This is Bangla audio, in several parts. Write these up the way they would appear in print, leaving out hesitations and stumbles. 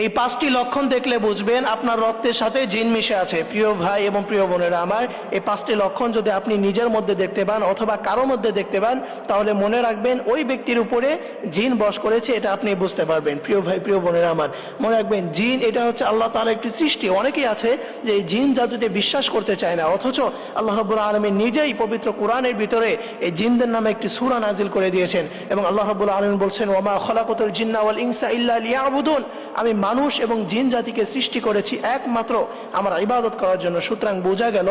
এই পাঁচটি লক্ষণ দেখলে বুঝবেন আপনার রক্তের সাথে জিন মিশে আছে। প্রিয় ভাই এবং প্রিয় বোনেরা আমার, এই পাঁচটি লক্ষণ যদি আপনি নিজের মধ্যে দেখতে পান অথবা কারো মধ্যে দেখতে পান, তাহলে মনে রাখবেন ওই ব্যক্তির উপরে জিন বশ করেছে, এটা আপনি বুঝতে পারবেন। প্রিয় ভাই প্রিয় বোনেরা আমার, মনে রাখবেন জিন এটা হচ্ছে আল্লাহ তাআলার একটি সৃষ্টি। অনেকেই আছে যে এই জিন জাদুতে বিশ্বাস করতে চায় না, অথচ আল্লাহ রাব্বুল আলামিন নিজেই পবিত্র কোরআনের ভিতরে এই জিনদের নামে একটি সূরা নাজিল করে দিয়েছেন এবং আল্লাহ রাব্বুল আলামিন বলছেন, ওয়া মা খলাকাতুল জিন্না ওয়াল ইনসা ইল্লা লিয়াবুদুন, আমি মানুষ এবং জিন জাতিকে সৃষ্টি করেছি একমাত্র আমার ইবাদত করার জন্য। সুতরাং বোঝা গেল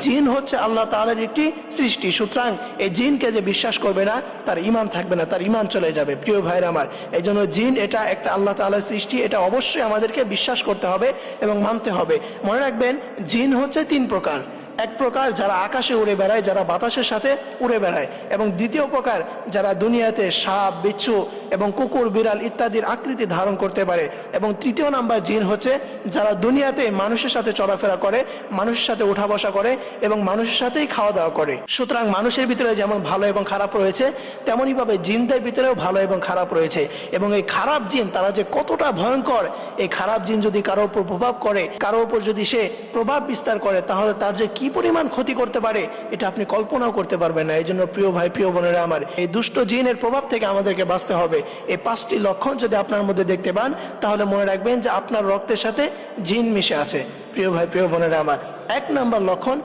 জিন হচ্ছে আল্লাহ তাআলার একটি সৃষ্টি। সুতরাং এই জিনকে যে বিশ্বাস করবে না তার ঈমান থাকবে না, তার ঈমান চলে যাবে। প্রিয় ভাইরা আমার, এই জন্য জিন এটা একটা আল্লাহ তাআলার সৃষ্টি, এটা অবশ্যই আমাদেরকে বিশ্বাস করতে হবে এবং মানতে হবে। মনে রাখবেন জিন হচ্ছে তিন প্রকার। এক প্রকার যারা আকাশে উড়ে বেড়ায়, যারা বাতাসের সাথে উড়ে বেড়ায়, এবং দ্বিতীয় প্রকার যারা দুনিয়াতে সাপ, বিচ্ছু এবং কুকুর, বিড়াল ইত্যাদির আকৃতি ধারণ করতে পারে, এবং তৃতীয় নাম্বার জিন হচ্ছে যারা দুনিয়াতে মানুষের সাথে চলাফেরা করে, মানুষের সাথে উঠা বসা করে এবং মানুষের সাথেই খাওয়া দাওয়া করে। সুতরাং মানুষের ভিতরে যেমন ভালো এবং খারাপ রয়েছে, তেমনই ভাবে জিনদের ভিতরেও ভালো এবং খারাপ রয়েছে। এবং এই খারাপ জিন তারা যে কতটা ভয়ঙ্কর, এই খারাপ জিন যদি কারো উপর প্রভাব করে, কারো উপর যদি সে প্রভাব বিস্তার করে, তাহলে তার যে কি পরিমাণ ক্ষতি করতে পারে এটা আপনি কল্পনাও করতে পারবেন না। এই জন্য প্রিয় ভাই প্রিয় বোনেরা আমার, এই দুষ্ট জিনের প্রভাব থেকে আমাদেরকে বাঁচতে হবে। এই পাঁচটি লক্ষণ যদি আপনার মধ্যে দেখতে পান, তাহলে মনে রাখবেন যে আপনার রক্তের সাথে জিন মিশে আছে। প্রিয় ভাই প্রিয় বোনেরা আমার, এক নাম্বার লক্ষণ,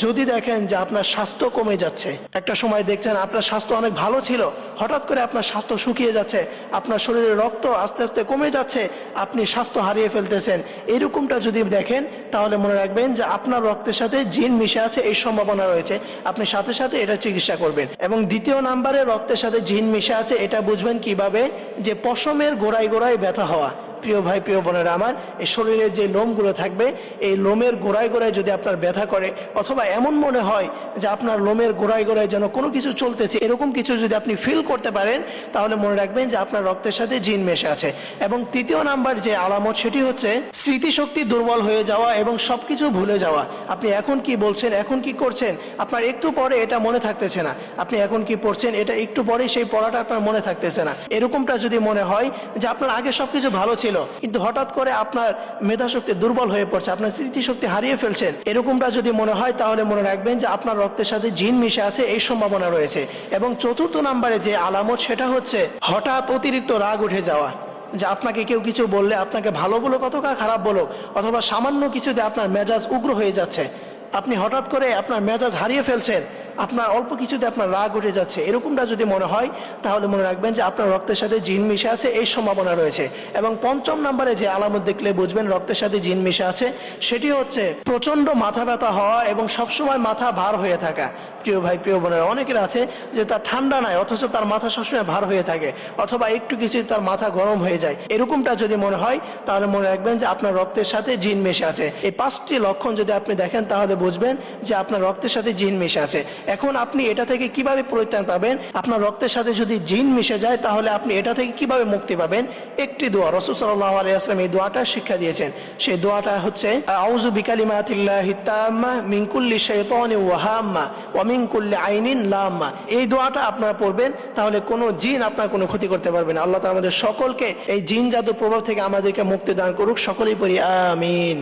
যদি দেখেন যে আপনার স্বাস্থ্য কমে যাচ্ছে, একটা সময় দেখছেন আপনার স্বাস্থ্য অনেক ভালো ছিল, হঠাৎ করে আপনার স্বাস্থ্য শুকিয়ে যাচ্ছে, আপনার শরীরে রক্ত আস্তে আস্তে কমে যাচ্ছে, আপনি স্বাস্থ্য হারিয়ে ফেলতেছেন, এরকমটা যদি দেখেন, তাহলে মনে রাখবেন যে আপনার রক্তের সাথে জিন মিশে আছে, এই সম্ভাবনা রয়েছে। আপনি সাথে সাথে এটা চিকিৎসা করবেন। এবং দ্বিতীয় নাম্বারে রক্তের সাথে জিন মিশে আছে এটা বুঝবেন কিভাবে, যে পশমের গোড়ায় গোড়ায় ব্যথা হওয়া। প্রিয় ভাই প্রিয় বোনেরা আমার, এই শরীরের যে লোমগুলো থাকবে, এই লোমের গোড়ায় গোড়ায় যদি আপনার ব্যথা করে, অথবা এমন মনে হয় যে আপনার লোমের গোড়ায় গোড়ায় যেন কোনো কিছু চলতেছে, এরকম কিছু যদি আপনি ফিল করতে পারেন, তাহলে মনে রাখবেন যে আপনার রক্তের সাথে জিন মেশে আছে। এবং তৃতীয় নাম্বার যে আলামত, সেটি হচ্ছে স্মৃতিশক্তি দুর্বল হয়ে যাওয়া এবং সবকিছু ভুলে যাওয়া। আপনি এখন কি বলছেন, এখন কি করছেন, আপনার একটু পরে এটা মনে থাকতেছে না। আপনি এখন কি পড়ছেন, এটা একটু পরে সেই পড়াটা আপনার মনে থাকতেছে না। এরকমটা যদি মনে হয় যে আপনার আগে সবকিছু ভালো ছিল, কিন্তু হঠাৎ করে আপনার মেধাশক্তি দুর্বল হয়ে পড়ছে, আপনার স্মৃতিশক্তি হারিয়ে ফেলছেন, এরকমটা যদি মনে হয়, তাহলে মনে রাখবেন যে আপনার রক্তের সাথে জিন মিশে আছে, এই সম্ভাবনা রয়েছে। এবং চতুর্থ নম্বরে যে আলামত, সেটা হচ্ছে হঠাৎ অতিরিক্ত রাগ উঠে যাওয়া। যে আপনাকে কেউ কিছু বললে, আপনাকে ভালো বলো কতটা খারাপ বলো, অথবা সামান্য কিছুতে আপনার মেজাজ উগ্র হয়ে যাচ্ছে, আপনি হঠাৎ করে আপনার মেজাজ হারিয়ে ফেলছেন, আপনার অল্প কিছুতে আপনার রাগ উঠে যাচ্ছে, এরকমটা যদি মনে হয়, তাহলে মনে রাখবেন যে আপনার রক্তের সাথে জিন মিশে আছে, এই সম্ভাবনা রয়েছে। এবং পঞ্চম নম্বরে যে আলামত দেখলে বুঝবেন রক্তের সাথে জিন মিশে আছে, সেটি হচ্ছে প্রচন্ড মাথা ব্যথা হওয়া এবং সবসময় মাথা ভার হয়ে থাকা। প্রিয় ভাই প্রিয় বোনেরা, অনেকের আছে যে তার ঠান্ডা নাই, অথচ তার মাথা সবসময় ভার হয়ে থাকে, অথবা একটু কিছু তার মাথা গরম হয়ে যায়। এরকমটা যদি মনে হয়, তাহলে মনে রাখবেন যে আপনার রক্তের সাথে জিন মিশে আছে। এই পাঁচটি লক্ষণ যদি আপনি দেখেন, তাহলে বুঝবেন যে আপনার রক্তের সাথে জিন মিশে আছে। এখন আপনি এটা থেকে কিভাবে পরিত্রাণ পাবেন? আপনার রক্তের সাথে যদি জিন মিশে যায়, তাহলে আপনি এটা থেকে কিভাবে মুক্তি পাবেন? একটি দোয়া, রাসূল সাল্লাল্লাহু আলাইহি ওয়াসাল্লাম এই দোয়াটা শিক্ষা দিয়েছেন। সেই দোয়াটা হচ্ছে, আউযু বিকালিমাতিল্লাহিত তাম্মা মিন কুল্লি শাইতানিন ওয়া হাম্মা ওয়া মিন কুল্লি আইনিন লাম্মা। এই দোয়াটা আপনারা পড়বেন, তাহলে কোনো জিন আপনার কোনো ক্ষতি করতে পারবে না। আল্লাহ তাআলা আমাদের সকলকে এই জিন জাদুর প্রভাব থেকে আমাদেরকে মুক্তি দান করুক। সকলেই পড়ি আমিন।